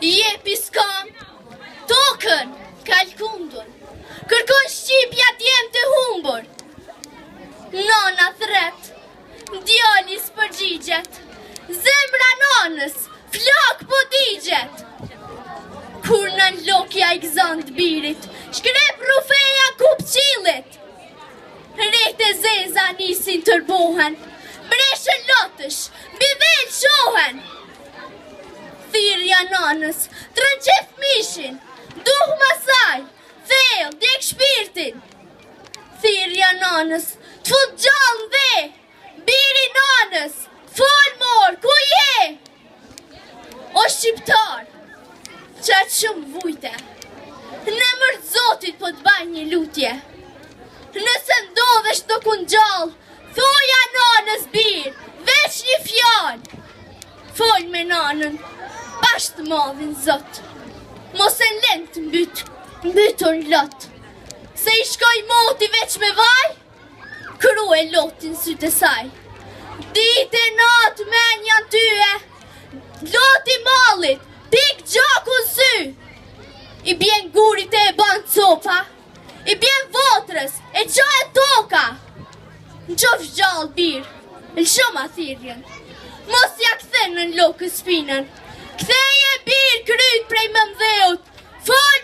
jepi skam, tokën, kalkundun, kërkon shqipja djem të humbur. Nona thret, djali s'përgjigjet, zemra nonës, flak po digjet. Kur në lokja i gzant birit, shkrep rufeja kup qilit. Rete zeza nisin tërbohen, breshën lotësh, bivel shohen. Thirja nanës, trënqef mishin, duh masaj, thell, djek shpirtin. Thirja nanës, të fut gjallë dhe, biri nanës, fol mor, ku je? O shqiptar, qatë shumë vujte, në mërë zotit po të baj një lutje. Nëse ndodhesh të kun gjallë, thoja nanës birë, veç një fjallë. Fol me nanën, bashkë të madhin zot, mos e lënë të mbytur lot. Se i shkoj moti veç me vaj, kru e lotin sytë e saj. Dite natë menjan tyje, loti mallit, pik gjaku në sy. I bjen gurit e ban copa, i bjen votrës, e qa e toka. Në qof gjallë birë, në shumë athirjen, mos ja kthen në lokë spinën. Ktheje birë kryt prej më mdheut, fol